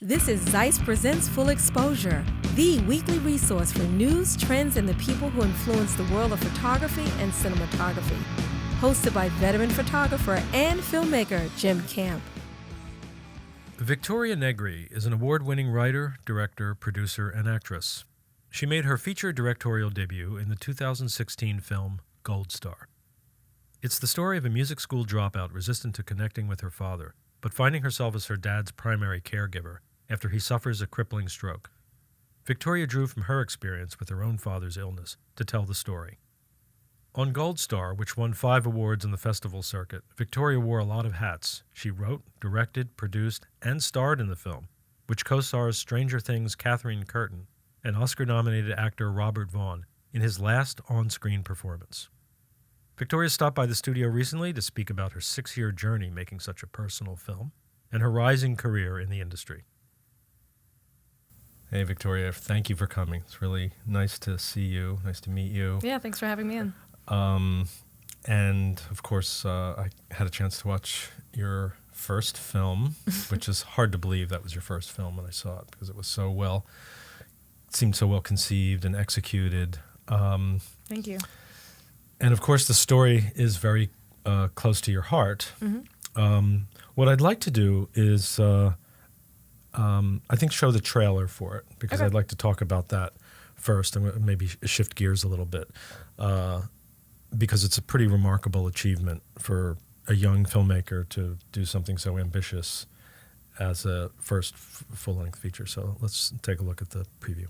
This is ZEISS Presents Full Exposure, the weekly resource for news, trends, and the people who influence the world of photography and cinematography. Hosted by veteran photographer and filmmaker Jim Kamp. Victoria Negri is an award-winning writer, director, producer, and actress. She made her feature directorial debut in the 2016 film Gold Star. It's the story of a music school dropout resistant to connecting with her father, but finding herself as her dad's primary caregiver after he suffers a crippling stroke. Victoria drew from her experience with her own father's illness to tell the story. On Gold Star, which won 5 awards in the festival circuit, Victoria wore a lot of hats. She wrote, directed, produced, and starred in the film, which co-stars Stranger Things' Curtin and Oscar-nominated actor Robert Vaughn in his last on-screen performance. Victoria stopped by the studio recently to speak about her 6-year journey making such a personal film and her rising career in the industry. Hey, Victoria, thank you for coming. It's really nice to see you, nice to meet you. Yeah, thanks for having me in. And, of course, I had a chance to watch your first film, which is hard to believe that was your first film when I saw it because it was it seemed so well conceived and executed. Thank you. And, of course, the story is very close to your heart. Mm-hmm. What I'd like to do is, I think, show the trailer for it because Okay. I'd like to talk about that first and maybe shift gears a little bit because it's a pretty remarkable achievement for a young filmmaker to do something so ambitious as a first full-length feature. So let's take a look at the preview.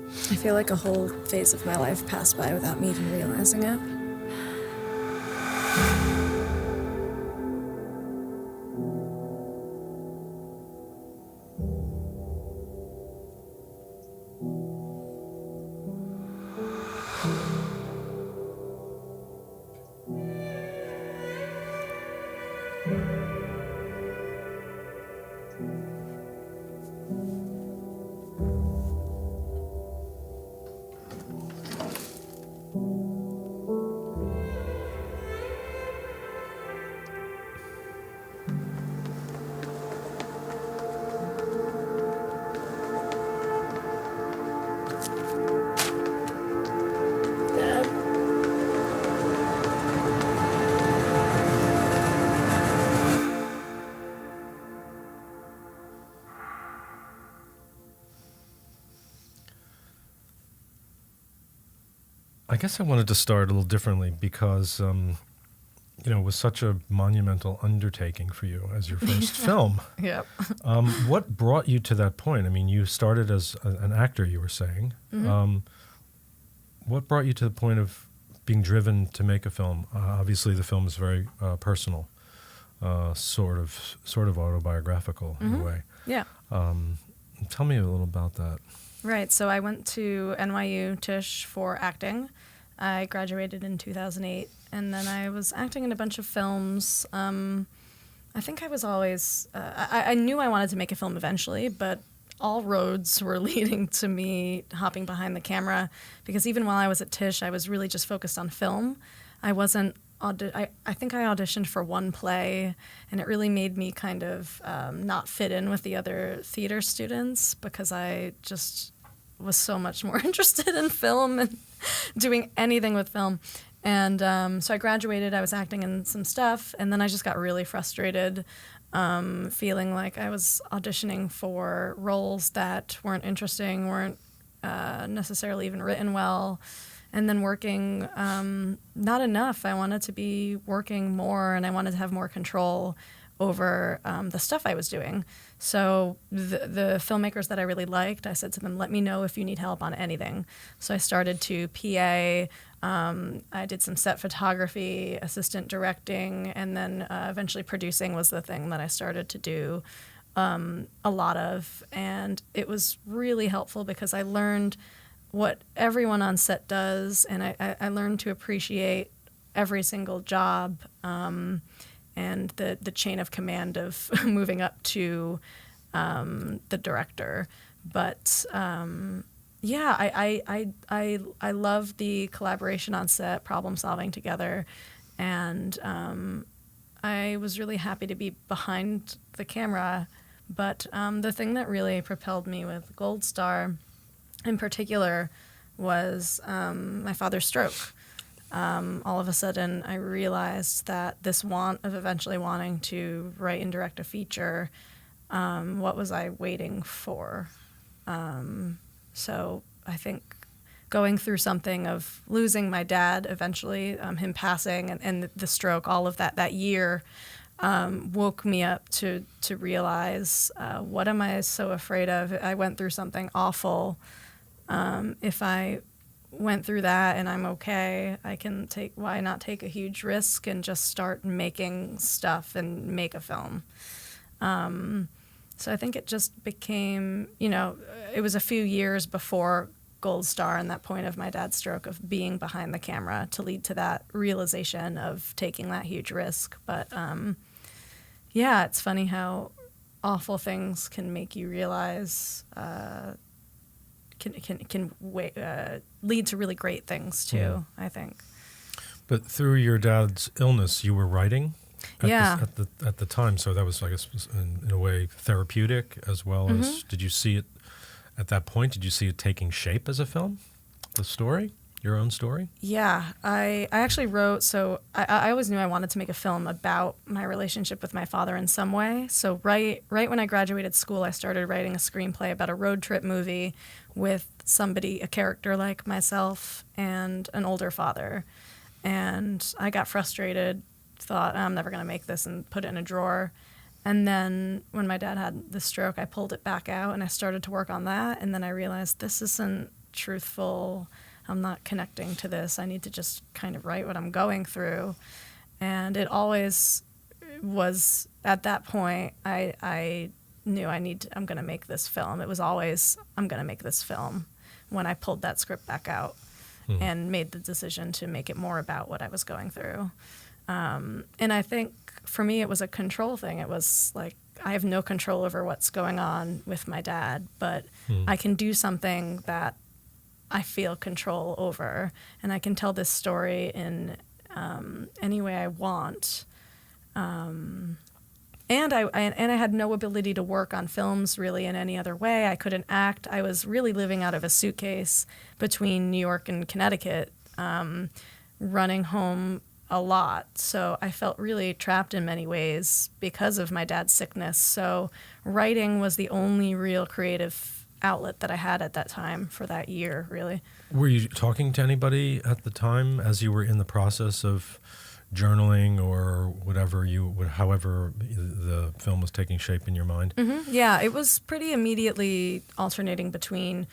I feel like a whole phase of my life passed by without me even realizing it. Dad? I guess I wanted to start a little differently because, it was such a monumental undertaking for you as your first film. Yep. What brought you to that point? I mean, you started as an actor, you were saying. Mm-hmm. What brought you to the point of being driven to make a film? Obviously, the film is very personal, sort of autobiographical in a way. Yeah. Tell me a little about that. Right. So I went to NYU Tisch for acting. I graduated in 2008, and then I was acting in a bunch of films. I think I was always, I knew I wanted to make a film eventually, but all roads were leading to me hopping behind the camera because even while I was at Tisch, I was really just focused on film. I wasn't, I think I auditioned for one play, and it really made me kind of not fit in with the other theater students because I just was so much more interested in film and doing anything with film. And so I graduated, I was acting in some stuff, and then I just got really frustrated, feeling like I was auditioning for roles that weren't interesting, weren't necessarily even written well, and then working not enough. I wanted to be working more, and I wanted to have more control over the stuff I was doing. So the filmmakers that I really liked, I said to them, let me know if you need help on anything. So I started to PA, I did some set photography, assistant directing, and then eventually producing was the thing that I started to do a lot of. And it was really helpful because I learned what everyone on set does, and I learned to appreciate every single job and the chain of command of moving up to the director. But yeah, I love the collaboration on set, problem solving together, and I was really happy to be behind the camera. But the thing that really propelled me with Gold Star in particular was my father's stroke. All of a sudden, I realized that this want of eventually wanting to write and direct a feature, what was I waiting for? So I think going through something of losing my dad eventually, him passing, and the stroke, all of that year, woke me up to realize, what am I so afraid of? I went through something awful. If I went through that and I'm okay, why not take a huge risk and just start making stuff and make a film? So I think it just became, it was a few years before Gold Star and that point of my dad's stroke of being behind the camera to lead to that realization of taking that huge risk. But yeah, it's funny how awful things can make you realize, can lead to really great things too, I think. But through your dad's illness, you were writing Yeah. at the time, so that was, I guess, in a way therapeutic as well as. Did you see it at that point? Did you see it taking shape as a film? The story, your own story? Yeah, I actually wrote, so I always knew I wanted to make a film about my relationship with my father in some way. So right when I graduated school, I started writing a screenplay about a road trip movie with a character like myself and an older father. And I got frustrated, thought, I'm never going to make this, and put it in a drawer. And then when my dad had the stroke, I pulled it back out and I started to work on that. And then I realized this isn't truthful. I'm not connecting to this. I need to just kind of write what I'm going through. And it always was, at that point, I knew I'm going to make this film. It was always, I'm going to make this film when I pulled that script back out and made the decision to make it more about what I was going through. And I think for me, it was a control thing. It was like, I have no control over what's going on with my dad, but I can do something that I feel control over, and I can tell this story in any way I want. And I had no ability to work on films really in any other way. I couldn't act. I was really living out of a suitcase between New York and Connecticut, running home a lot. So I felt really trapped in many ways because of my dad's sickness. So writing was the only real creative outlet that I had at that time for that year, really. Were you talking to anybody at the time as you were in the process of journaling or however the film was taking shape in your mind? Yeah, it was pretty immediately alternating between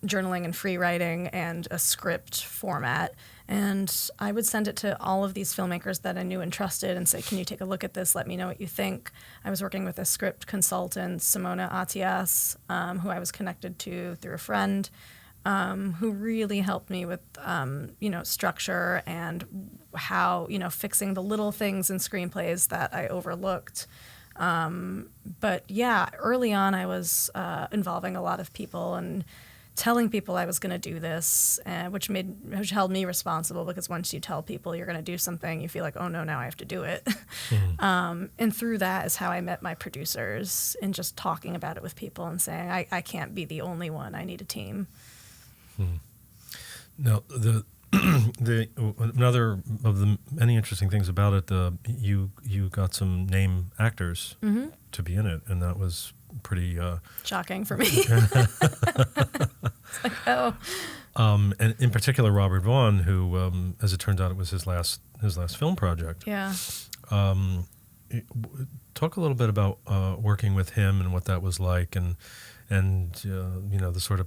journaling and free writing and a script format. And I would send it to all of these filmmakers that I knew and trusted and say, can you take a look at this? Let me know what you think. I was working with a script consultant, Simona Atias, who I was connected to through a friend, who really helped me with, structure and how, fixing the little things in screenplays that I overlooked. But yeah, early on I was involving a lot of people and telling people I was going to do this, which held me responsible, because once you tell people you're going to do something, you feel like, oh no, now I have to do it. And through that is how I met my producers, in just talking about it with people and saying, I can't be the only one, I need a team. Now, another of the many interesting things about it, you got some name actors to be in it, and that was pretty shocking for me. It's like, oh. And in particular, Robert Vaughn, who, as it turns out, it was his last film project. Yeah. Talk a little bit about working with him and what that was like, and the sort of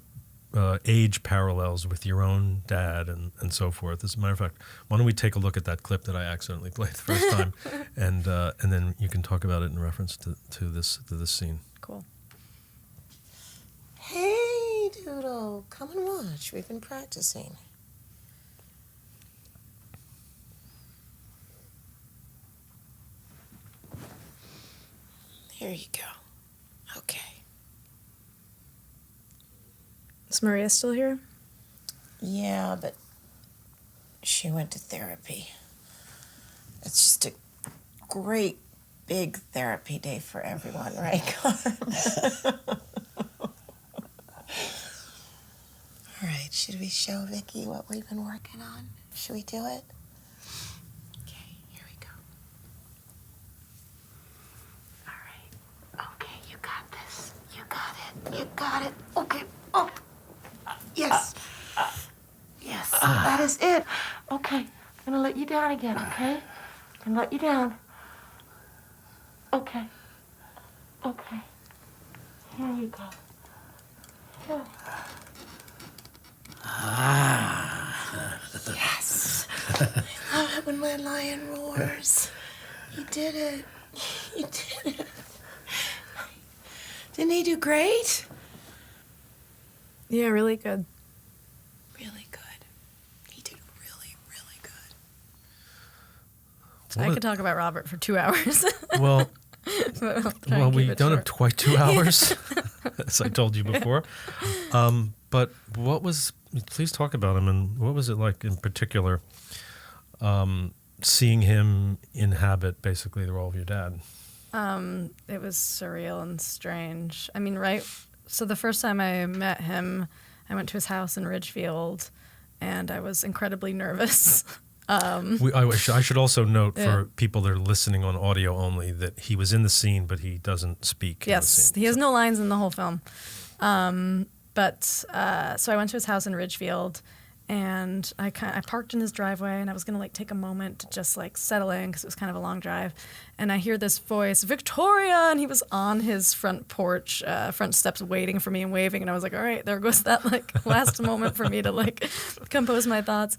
age parallels with your own dad and so forth. As a matter of fact, why don't we take a look at that clip that I accidentally played the first time, and then you can talk about it in reference to this scene. Cool. Hey, Doodle, come and watch. We've been practicing. Here you go. Okay. Is Maria still here? Yeah, but she went to therapy. It's just a great big therapy day for everyone, right, Kamp? All right, should we show Vicky what we've been working on? Should we do it? Okay, here we go. All right. Okay, you got this. You got it. You got it. Okay. Oh. Yes. Yes. That is it. Okay. I'm gonna let you down again, okay? I'm gonna let you down. Okay. Okay. Here you go. Here. Yes. I love it when my lion roars. He did it. He did it. Didn't he do great? Yeah, really good. Really good. He did really, really good. I could talk about Robert for 2 hours. Well, we don't have short. quite 2 hours, as I told you before. But please talk about him, and what was it like in particular, seeing him inhabit basically the role of your dad? It was surreal and strange. I mean, so the first time I met him, I went to his house in Ridgefield, and I was incredibly nervous. I should also note for people that are listening on audio only that he was in the scene, but he doesn't speak. Yes, in the scene, he has no lines in the whole film. So I went to his house in Ridgefield, and I parked in his driveway, and I was gonna take a moment to just settle in because it was kind of a long drive, and I hear this voice, Victoria, and he was on his front porch, front steps, waiting for me and waving, and I was like, all right, there goes that last moment for me to compose my thoughts.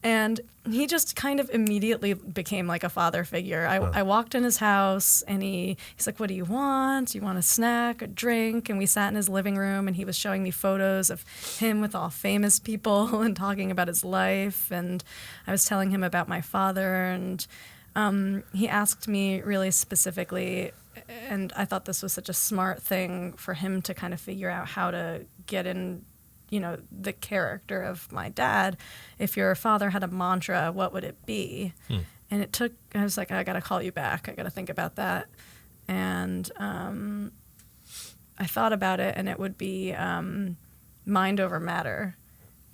And he just kind of immediately became like a father figure. I walked in his house, and he's like, what do you want? Do you want a snack, a drink? And we sat in his living room, and he was showing me photos of him with all famous people and talking about his life. And I was telling him about my father. And he asked me really specifically, and I thought this was such a smart thing for him to kind of figure out how to get in, the character of my dad. If your father had a mantra, what would it be? And I was like, I got to call you back. I got to think about that. And I thought about it, and it would be mind over matter.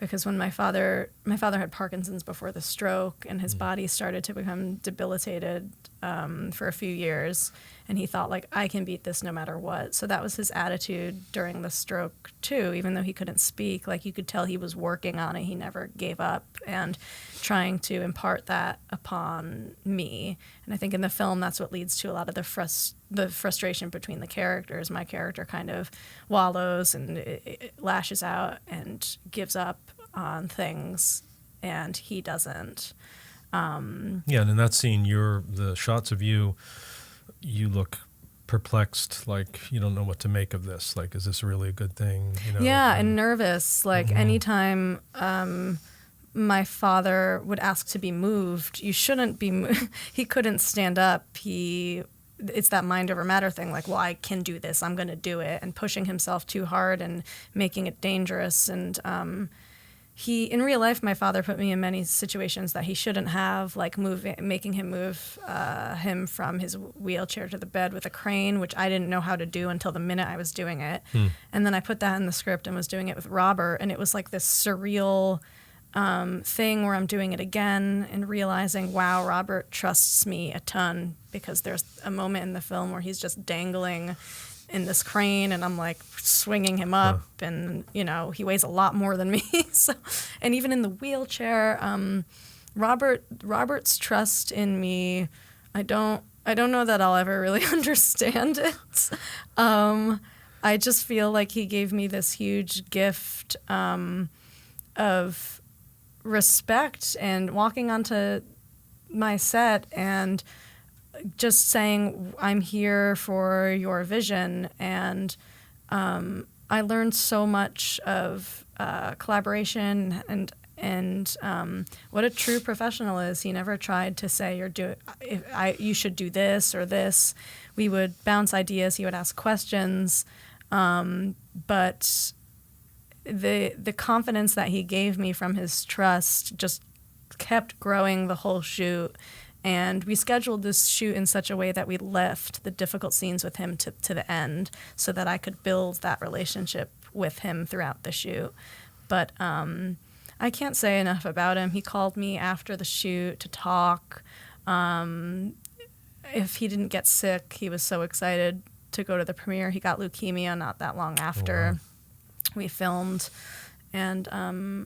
Because when my father had Parkinson's before the stroke, and his body started to become debilitated for a few years, and he thought, I can beat this no matter what. So that was his attitude during the stroke too. Even though he couldn't speak, you could tell he was working on it. He never gave up, and trying to impart that upon me. And I think in the film, that's what leads to a lot of the frustration between the characters. My character kind of wallows and it lashes out and gives up on things, and he doesn't. And in that scene, the shots of you look perplexed, you don't know what to make of this. Is this really a good thing? And nervous. Anytime my father would ask to be moved, you shouldn't be moved. He couldn't stand up. It's that mind over matter thing, I can do this, I'm going to do it, and pushing himself too hard and making it dangerous. And in real life, my father put me in many situations that he shouldn't have, making him move him from his wheelchair to the bed with a crane, which I didn't know how to do until the minute I was doing it. And then I put that in the script and was doing it with Robert, and it was this surreal thing where I'm doing it again and realizing, wow, Robert trusts me a ton, because there's a moment in the film where he's just dangling in this crane, and I'm swinging him up, and he weighs a lot more than me. So, and even in the wheelchair, Robert's trust in me, I don't know that I'll ever really understand it. I just feel like he gave me this huge gift of respect, and walking onto my set and just saying, I'm here for your vision. And I learned so much of collaboration and what a true professional is. He never tried to say, you should do this or this. We would bounce ideas. He would ask questions. But the confidence that he gave me from his trust just kept growing the whole shoot. And we scheduled this shoot in such a way that we left the difficult scenes with him to the end so that I could build that relationship with him throughout the shoot. But I can't say enough about him. He called me after the shoot to talk. If he didn't get sick, he was so excited to go to the premiere. He got leukemia not that long after we filmed. And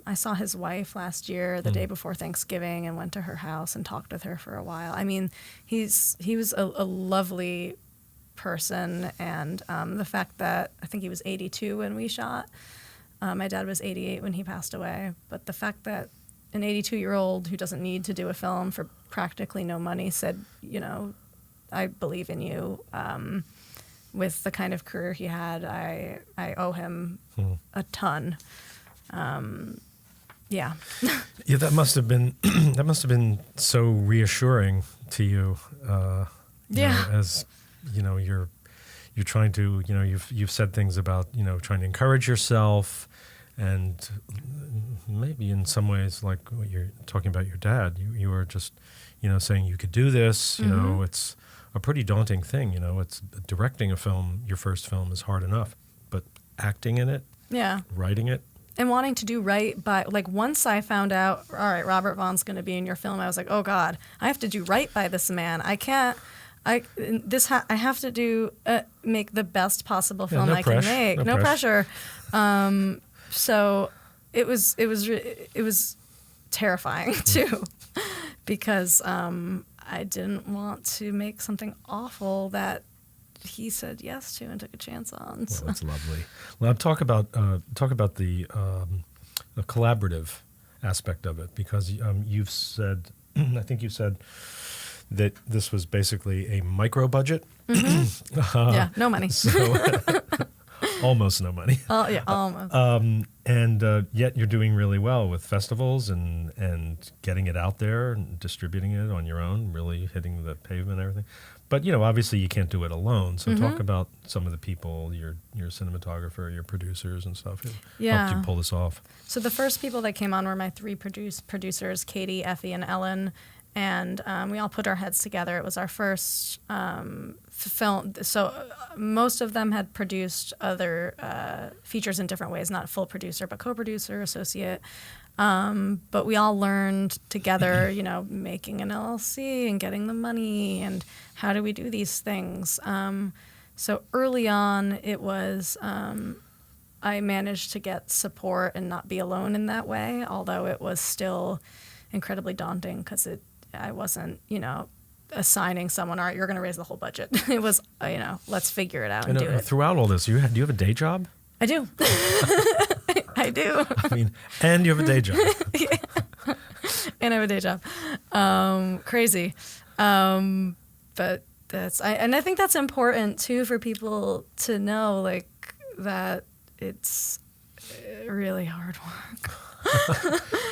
I saw his wife last year, the day before Thanksgiving, and went to her house and talked with her for a while. I mean, he was a lovely person. And the fact that I think he was 82 when we shot. My dad was 88 when he passed away. But the fact that an 82-year-old who doesn't need to do a film for practically no money said, you know, I believe in you. With the kind of career he had, I owe him a ton. Yeah. Yeah, that must have been so reassuring to you. You know, as you know, you're trying to, you know, you've said things about, you know, trying to encourage yourself, and maybe in some ways, like what you're talking about your dad, you were just, you know, saying you could do this. You know, it's a pretty daunting thing. You know, it's directing a film. Your first film is hard enough, but acting in it, writing it. And wanting to do right by, like, once I found out, all right, Robert Vaughn's going to be in your film, I was like, oh God, I have to do right by this man. I have to do, make the best possible film I can make. No pressure. So it was terrifying too, because I didn't want to make something awful that he said yes to and took a chance on. Well, that's lovely. Well, talk about the collaborative aspect of it, because you've said, I think you said that this was basically a micro budget. Yeah, no money. So almost no money. Oh yeah, almost. And yet you're doing really well with festivals and getting it out there and distributing it on your own, really hitting the pavement and everything. But, you know, obviously you can't do it alone. So talk about some of the people, your cinematographer, your producers and stuff who helped you pull this off. So the first people that came on were my three producers, Katie, Effie, and Ellen. And we all put our heads together. It was our first film. So most of them had produced other features in different ways, not full producer, but co-producer, associate. But we all learned together, you know, making an LLC and getting the money and how do we do these things. So early on, it was I managed to get support and not be alone in that way, although it was still incredibly daunting because I wasn't, you know, assigning someone, all right, you're going to raise the whole budget. It was, you know, let's figure it out and do it. Throughout all this, do you have a day job? I do. I do. I mean, and you have a day job. Yeah. And I have a day job. Crazy. But I think that's important too for people to know, like, that it's really hard work.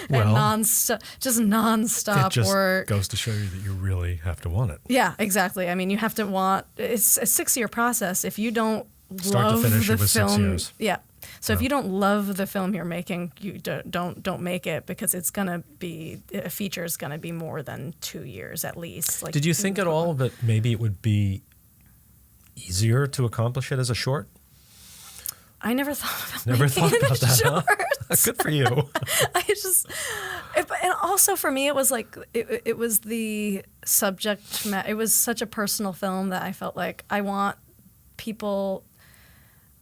Well, and nonstop it just work. Goes to show you that you really have to want it. Yeah, exactly. I mean, you have to want. It's a 6-year process. If you don't Start love to finish the it with film, 6 years. yeah. So if you don't love the film you're making, you don't make it, because it's gonna be, a feature is gonna be more than 2 years at least. Like, did you think at all that maybe it would be easier to accomplish it as a short? I never thought Never thought about that. Huh? Good for you. And also for me, it was like it was the subject matter. It was such a personal film that I felt like I want people.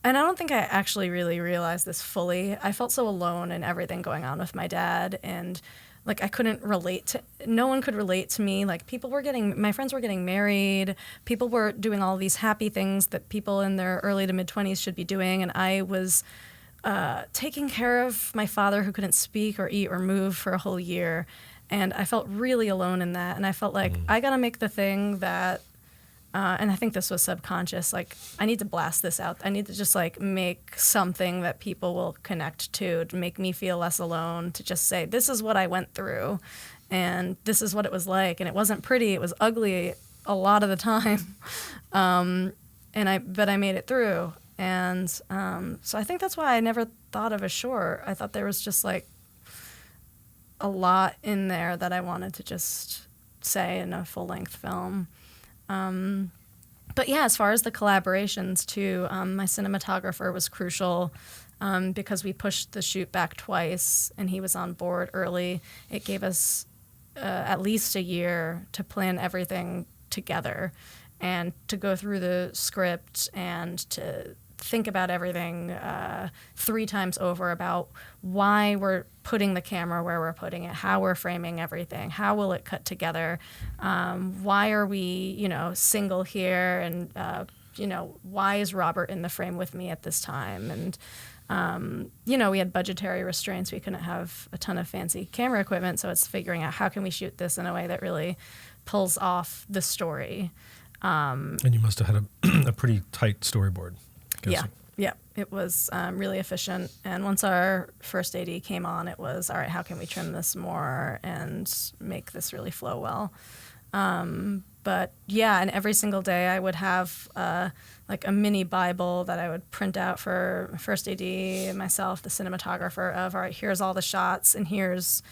And I don't think I actually really realized this fully. I felt so alone in everything going on with my dad, and like I couldn't relate to. No one could relate to me. Like my friends were getting married. People were doing all these happy things that people in their early to mid-20s should be doing, and I was taking care of my father who couldn't speak or eat or move for a whole year, and I felt really alone in that. And I felt like I gotta make the thing that. And I think this was subconscious. Like, I need to blast this out. I need to just like make something that people will connect to make me feel less alone. To just say, this is what I went through, and this is what it was like. And it wasn't pretty. It was ugly a lot of the time. But I made it through. And so I think that's why I never thought of a short. I thought there was just like a lot in there that I wanted to just say in a full-length film. But yeah, as far as the collaborations too, my cinematographer was crucial because we pushed the shoot back twice and he was on board early. It gave us at least a year to plan everything together and to go through the script and to think about everything 3 times over about why we're putting the camera where we're putting it, how we're framing everything, how will it cut together, why are we, single here, and, why is Robert in the frame with me at this time? And, we had budgetary restraints. We couldn't have a ton of fancy camera equipment, so it's figuring out how can we shoot this in a way that really pulls off the story. And you must have had a pretty tight storyboard. Yeah, it was really efficient. And once our first AD came on, it was, all right, how can we trim this more and make this really flow well? But yeah, and every single day I would have like a mini Bible that I would print out for first AD, myself, the cinematographer, of, all right, here's all the shots, and here's,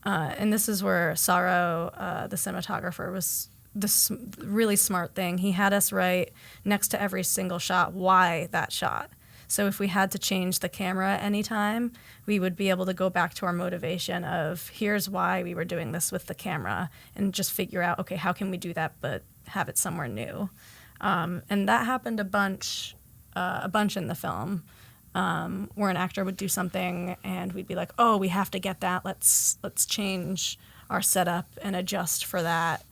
and this is where Saro, the cinematographer, was this really smart thing. He had us write next to every single shot why that shot. So if we had to change the camera anytime, we would be able to go back to our motivation of, here's why we were doing this with the camera, and just figure out, okay, how can we do that but have it somewhere new? And that happened a bunch in the film, where an actor would do something and we'd be like, oh, we have to get that. Let's change our setup and adjust for that.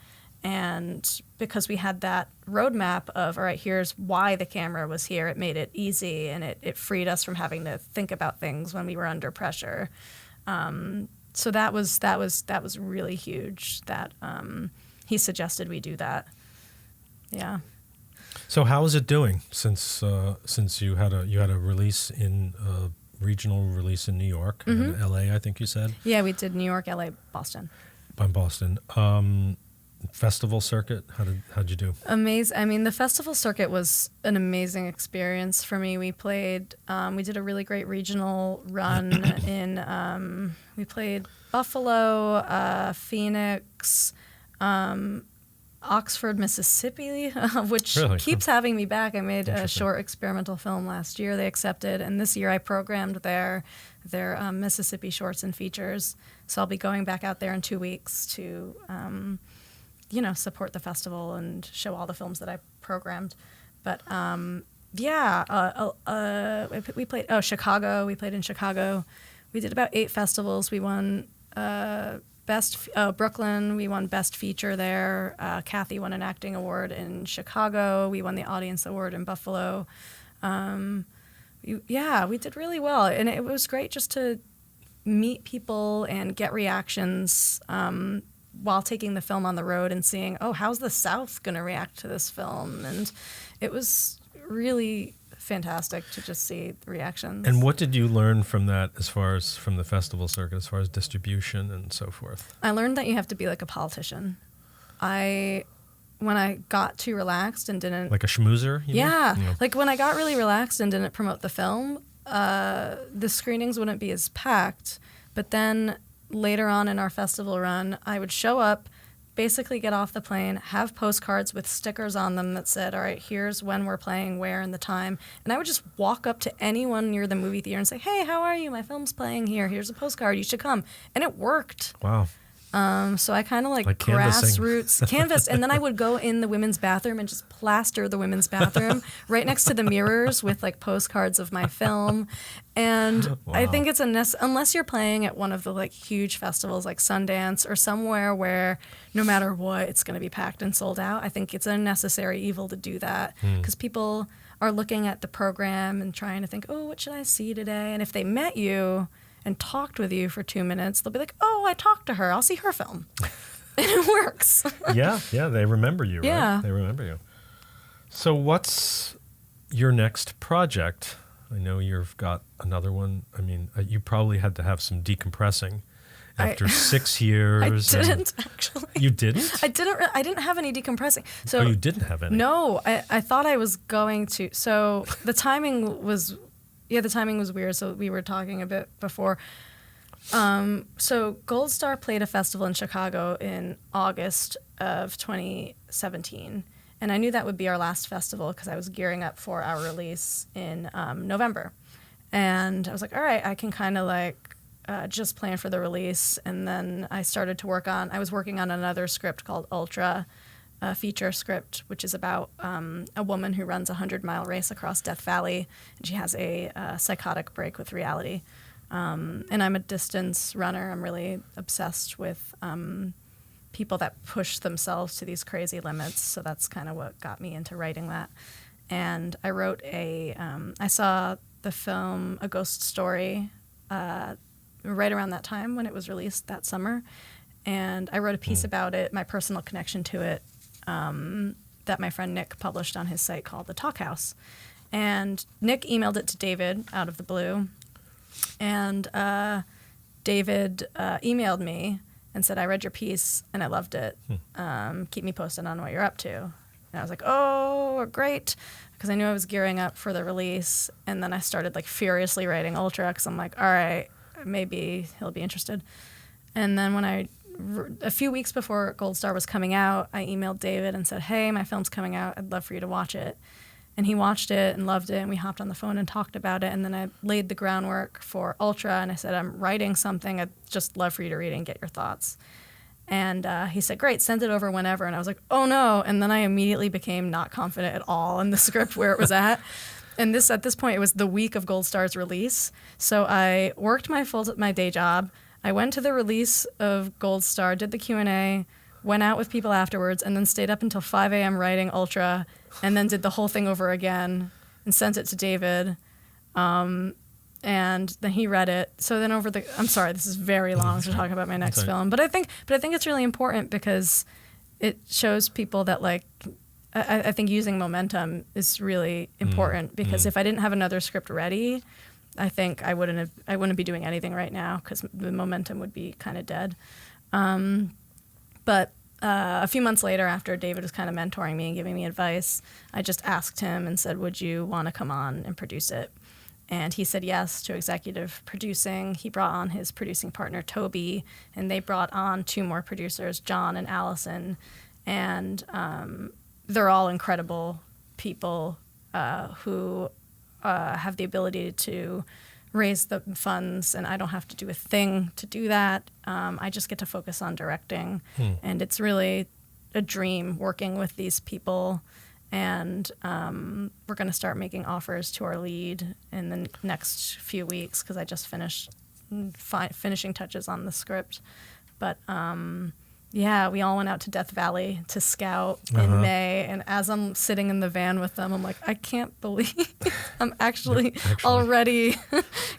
And because we had that roadmap of, all right, here's why the camera was here, it made it easy, and it freed us from having to think about things when we were under pressure. So that was really huge that he suggested we do that. Yeah. So how is it doing since you had a release in regional release in New York and LA, I think you said? Yeah, we did New York, LA, Boston. Boston. Festival circuit, how'd you do? Amazing. I mean, the festival circuit was an amazing experience for me. We played, we did a really great regional run in, we played Buffalo, Phoenix, Oxford, Mississippi, which really? Keeps having me back. I made a short experimental film last year. They accepted, and this year I programmed their Mississippi shorts and features. So I'll be going back out there in 2 weeks to, support the festival and show all the films that I programmed. But we played Chicago. We played in Chicago. We did about 8 festivals. We won Brooklyn. We won Best Feature there. Kathy won an acting award in Chicago. We won the audience award in Buffalo. We did really well, and it was great just to meet people and get reactions while taking the film on the road and seeing, oh, how's the South going to react to this film? And it was really fantastic to just see the reactions. And what did you learn from that, as far as from the festival circuit, as far as distribution and so forth? I learned that you have to be like a politician. When I got too relaxed and didn't... Like a schmoozer? Yeah. Like when I got really relaxed and didn't promote the film, the screenings wouldn't be as packed. But then later on in our festival run, I would show up, basically get off the plane, have postcards with stickers on them that said, all right, here's when we're playing, where, and the time. And I would just walk up to anyone near the movie theater and say, hey, how are you? My film's playing here. Here's a postcard. You should come. And it worked. Wow. So I kind of like canvassing. grassroots canvassed, and then I would go in the women's bathroom and just plaster the women's bathroom right next to the mirrors with like postcards of my film. And wow. I think it's unless you're playing at one of the like huge festivals like Sundance or somewhere where no matter what it's going to be packed and sold out, I think it's a necessary evil to do that because people are looking at the program and trying to think, oh, what should I see today? And if they met you and talked with you for 2 minutes, they'll be like, oh, I talked to her. I'll see her film. And it works. yeah, they remember you, yeah. Right? They remember you. So what's your next project? I know you've got another one. I mean, you probably had to have some decompressing after 6 years. I didn't, actually. You didn't? I didn't have any decompressing. So you didn't have any? No, I thought I was going to. So the timing was weird. So we were talking a bit before. So Gold Star played a festival in Chicago in August of 2017. And I knew that would be our last festival because I was gearing up for our release in November. And I was like, all right, I can kind of like just plan for the release. And then I started to I was working on another script called Ultra, a feature script, which is about a woman who runs a 100-mile race across Death Valley. And she has a psychotic break with reality. And I'm a distance runner. I'm really obsessed with people that push themselves to these crazy limits. So that's kind of what got me into writing that. And I wrote I saw the film A Ghost Story right around that time when it was released that summer. And I wrote a piece about it, my personal connection to it, that my friend Nick published on his site called The Talk House. And Nick emailed it to David out of the blue. And David emailed me and said, I read your piece and I loved it. Keep me posted on what you're up to. And I was like, oh, great. Because I knew I was gearing up for the release. And then I started like furiously writing Ultra because I'm like, all right, maybe he'll be interested. And then when a few weeks before Gold Star was coming out, I emailed David and said, hey, my film's coming out. I'd love for you to watch it. And he watched it and loved it, and we hopped on the phone and talked about it. And then I laid the groundwork for Ultra, and I said, I'm writing something. I'd just love for you to read it and get your thoughts. And he said, great, send it over whenever. And I was like, oh, no. And then I immediately became not confident at all in the script where it was at. And at this point, it was the week of Gold Star's release. So I worked my day job. I went to the release of Gold Star, did the Q&A, went out with people afterwards, and then stayed up until 5 a.m. writing Ultra, and then did the whole thing over again and sent it to David. And then he read it. So then I'm sorry, this is very long to talk about my next film, but I think it's really important because it shows people that like, I think using momentum is really important because if I didn't have another script ready, I think I wouldn't be doing anything right now because the momentum would be kind of dead. But a few months later, after David was kind of mentoring me and giving me advice, I just asked him and said, would you want to come on and produce it? And he said yes to executive producing. He brought on his producing partner, Toby, and they brought on 2 more producers, John and Allison. And they're all incredible people who have the ability to raise the funds, and I don't have to do a thing to do that. I just get to focus on directing, and it's really a dream working with these people. And we're going to start making offers to our lead in the next few weeks because I just finished finishing touches on the script. But yeah, we all went out to Death Valley to scout in May, and as I'm sitting in the van with them, I'm like, I can't believe I'm actually already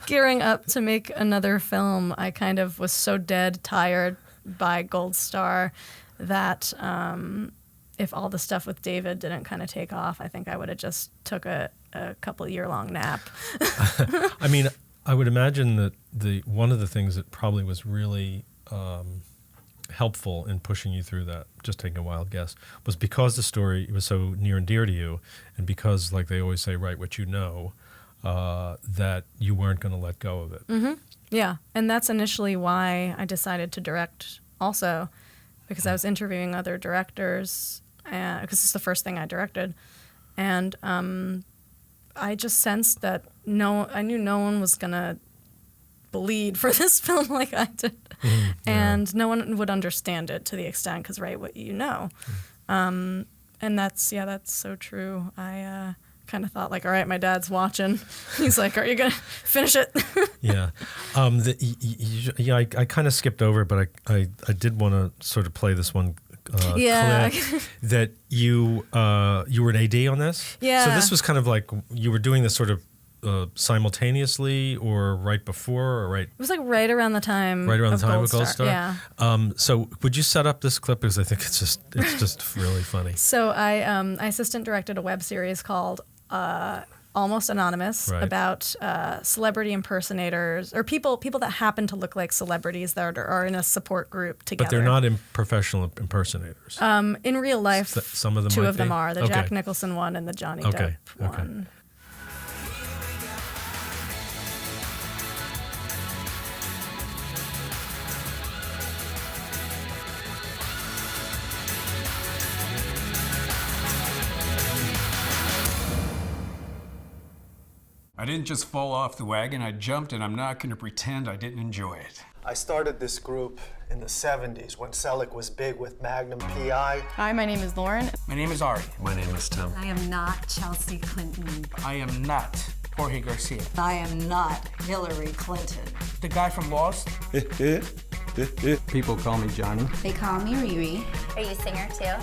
gearing up to make another film. I kind of was so dead tired by Gold Star that if all the stuff with David didn't kind of take off, I think I would have just took a couple year-long nap. I mean, I would imagine that one of the things that probably was really helpful in pushing you through that, just taking a wild guess, was because the story was so near and dear to you, and because, like they always say, write what you know, that you weren't going to let go of it. Mm-hmm. Yeah, and that's initially why I decided to direct also, because I was interviewing other directors, because it's the first thing I directed, and I just sensed that I knew no one was going to bleed for this film like I did. And no one would understand it to the extent because write what you know. And that's so true. I kind of thought like, all right, my dad's watching. He's like, are you going to finish it? Yeah. I kind of skipped over, but I did want to sort of play this one clip that you were an AD on this. Yeah. So this was kind of like you were doing this sort of simultaneously or right before or right? It was like right around the time of Gold Star. Yeah. So would you set up this clip because I think it's just really funny. So I assistant directed a web series called Almost Anonymous about celebrity impersonators or people that happen to look like celebrities that are in a support group together. But they're not professional impersonators. In real life, some of them. Two of them are the Jack Nicholson one and the Johnny Depp one. I didn't just fall off the wagon, I jumped, and I'm not going to pretend I didn't enjoy it. I started this group in the 70s when Selick was big with Magnum PI. Hi, my name is Lauren. My name is Ari. My name is Tim. I am not Chelsea Clinton. I am not Jorge Garcia. I am not Hillary Clinton. The guy from Lost. People call me Johnny. They call me Riri. Are you a singer too?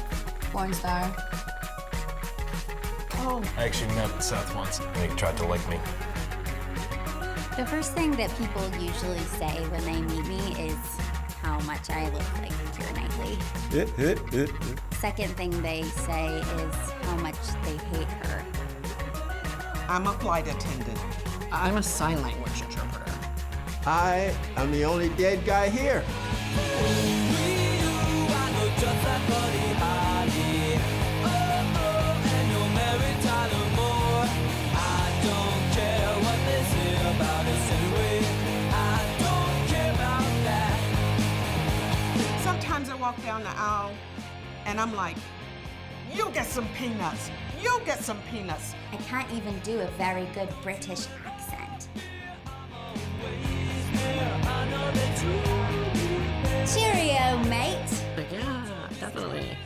Porn star. I actually met Seth once, and he tried to lick me. The first thing that people usually say when they meet me is how much I look like Keira Knightley. Second thing they say is how much they hate her. I'm a flight attendant. I'm a sign language interpreter. I am the only dead guy here. Sometimes I walk down the aisle and I'm like, you get some peanuts. You get some peanuts. I can't even do a very good British accent. Cheerio, mate. Yeah, definitely.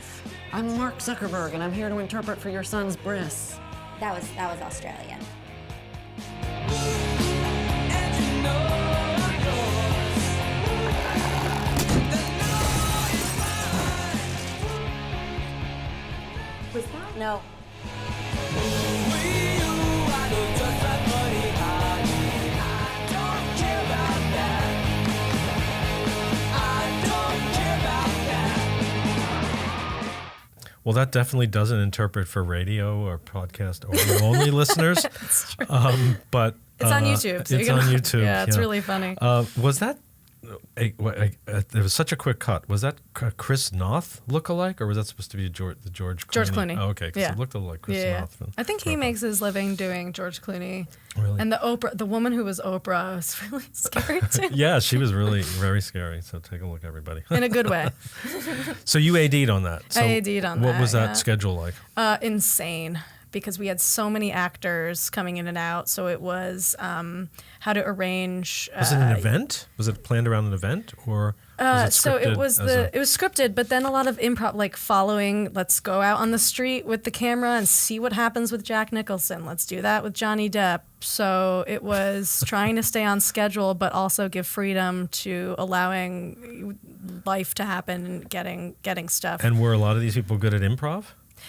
I'm Mark Zuckerberg, and I'm here to interpret for your son's bris. That was Australian. Was that? No. Well, that definitely doesn't interpret for radio or podcast only listeners. That's true. But it's on YouTube. So it's on YouTube. Yeah, it's really funny. Was that? It was such a quick cut. Was that Chris Noth lookalike, or was that supposed to be the George Clooney? George Clooney. Oh, okay, because it looked a little like Chris Noth. I think he makes his living doing George Clooney. Really? And the woman who was Oprah was really scary too. Yeah, she was really very scary. So take a look, everybody. In a good way. So you AD'd on that. So I AD'd on that. What was that schedule like? Insane. Because we had so many actors coming in and out, so it was how to arrange. Was it an event? Was it planned around an event, or was it so it was scripted it was scripted, but then a lot of improv, like following. Let's go out on the street with the camera and see what happens with Jack Nicholson. Let's do that with Johnny Depp. So it was trying to stay on schedule, but also give freedom to allowing life to happen and getting stuff. And were a lot of these people good at improv?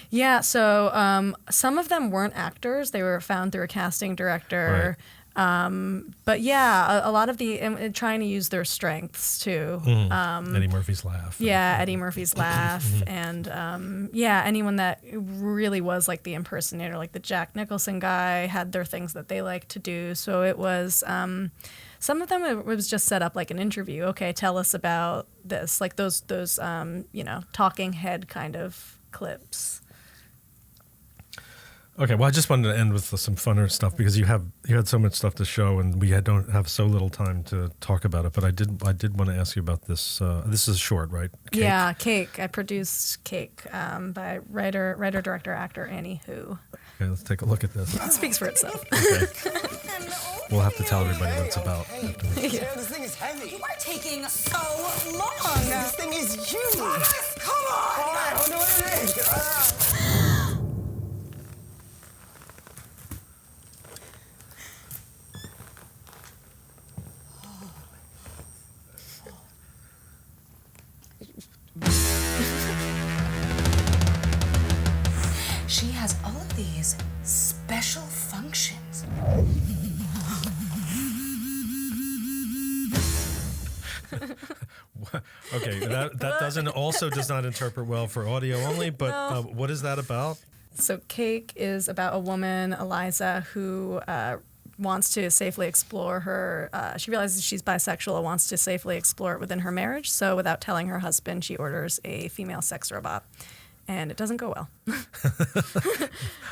Yeah, so some of them weren't actors. They were found through a casting director. Right. But yeah, a lot of trying to use their strengths too. Eddie Murphy's laugh. Yeah, Eddie Murphy's laugh. And anyone that really was like the impersonator, like the Jack Nicholson guy, had their things that they liked to do. So it was, some of them it was just set up like an interview. Okay, tell us about this. Like those talking head kind of clips. Okay, well, I just wanted to end with some funner stuff because you had so much stuff to show, and we don't have so little time to talk about it. But I did want to ask you about this. This is short, right? Cake. Yeah, Cake. I produced Cake by writer, director, actor Annie Hu. Okay, let's take a look at this. It speaks for itself. Okay. We'll have to tell everybody what it's about. Yeah. This thing is heavy. You are taking so long. This thing is huge. Thomas, come on. All right, I'll know what it is. She has all of these special functions. Okay, that does not interpret well for audio only. But No. What is that about? So Cake is about a woman, Eliza, who wants to safely explore her. She realizes she's bisexual and wants to safely explore it within her marriage. So without telling her husband, she orders a female sex robot. And it doesn't go well.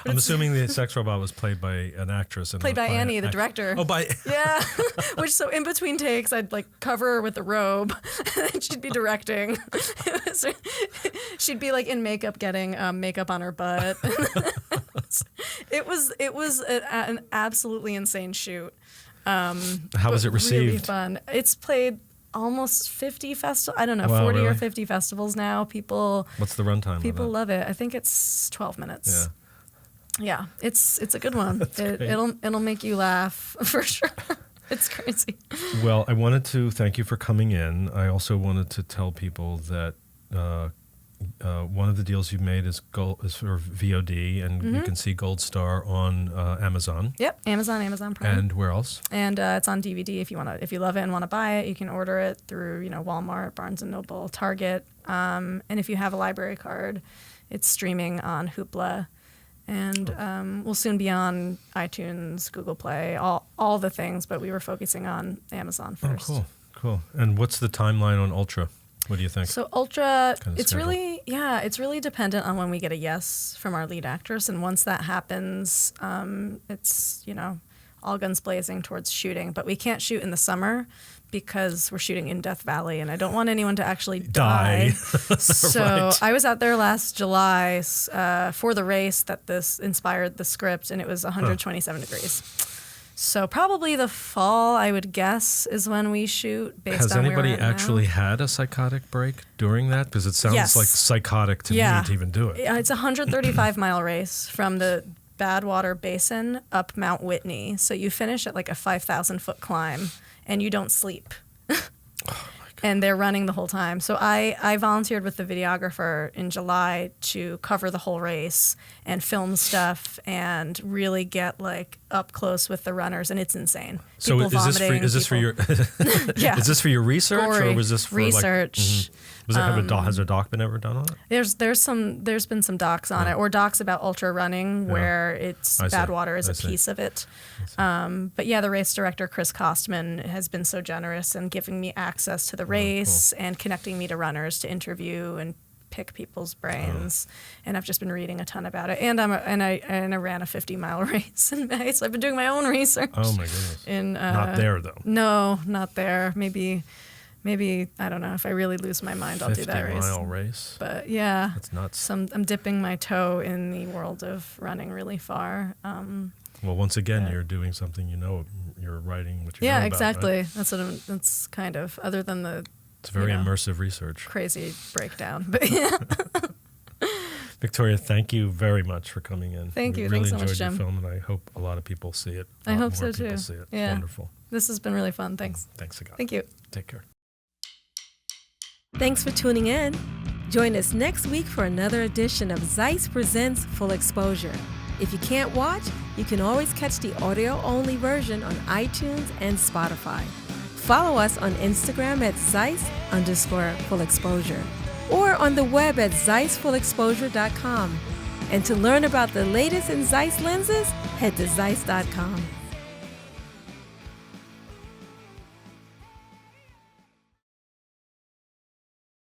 I'm assuming the sex robot was played by an actress. Played by Annie, the director. Oh, by... Yeah. Which, so in between takes, I'd like cover her with a robe, and then she'd be directing. She'd be like in makeup, getting makeup on her butt. It was an absolutely insane shoot. How was it received? Really fun. It's played almost 50 festivals. I don't know, Wow, 40 really? or 50 festivals now. People. What's the runtime? People love it. I think it's 12 minutes. Yeah, it's a good one. It'll make you laugh for sure. It's crazy. Well, I wanted to thank you for coming in. I also wanted to tell people that one of the deals you've made is for VOD, and you can see Gold Star on Amazon. Yep, Amazon Prime. And where else? And it's on DVD if you love it and want to buy it. You can order it through Walmart, Barnes and Noble, Target, and if you have a library card, it's streaming on Hoopla. And we'll soon be on iTunes, Google Play, all the things, but we were focusing on Amazon first. Oh, cool. And what's the timeline on Ultra? What do you think? So Ultra, it's schedule? really dependent on when we get a yes from our lead actress. And once that happens, it's, all guns blazing towards shooting. But we can't shoot in the summer because we're shooting in Death Valley, and I don't want anyone to actually die. So Right. I was out there last July for the race that this inspired the script, and it was 127 degrees. So probably the fall, I would guess, is when we shoot. Based Has on anybody where we're at actually now. had a psychotic break during that? Because it sounds Yes. like psychotic to me to even do it. Yeah, it's a 135-mile race from the Badwater Basin up Mount Whitney. So you finish at like a 5,000-foot climb, and you don't sleep. And they're running the whole time. So I volunteered with the videographer in July to cover the whole race and film stuff and really get like up close with the runners, and it's insane. So People vomiting, is this for your Yeah. Is this for your research, Gory or was this for research? Was has a doc been ever done on it? There's been some docs on it, or docs about ultra running where it's I see. Badwater is I a see. piece of it. But yeah, the race director Chris Kostman has been so generous in giving me access to the race and connecting me to runners to interview and pick people's brains. And I've just been reading a ton about it. And I ran a 50-mile race in May, so I've been doing my own research. Oh my goodness! Not there though. No, not there. Maybe I don't know. If I really lose my mind, I'll do that race. 50-mile race. But yeah, That's nuts. I'm dipping my toe in the world of running really far. Well, once again, you're doing something you're writing what you know about, exactly. right? That's kind of, other than the It's very immersive research. crazy breakdown. But yeah. Victoria, thank you very much for coming in. Thank you. We really Thanks so much, enjoyed your Jim. film, and I hope a lot of people see it. I hope more so too. people see it. Yeah. It's wonderful. This has been really fun. Thanks. Thanks again. Thank you. Take care. Thanks for tuning in. Join us next week for another edition of ZEISS Presents Full Exposure. If you can't watch, you can always catch the audio-only version on iTunes and Spotify. Follow us on Instagram at ZEISS_Full Exposure or on the web at ZEISSFullExposure.com. And to learn about the latest in ZEISS lenses, head to ZEISS.com.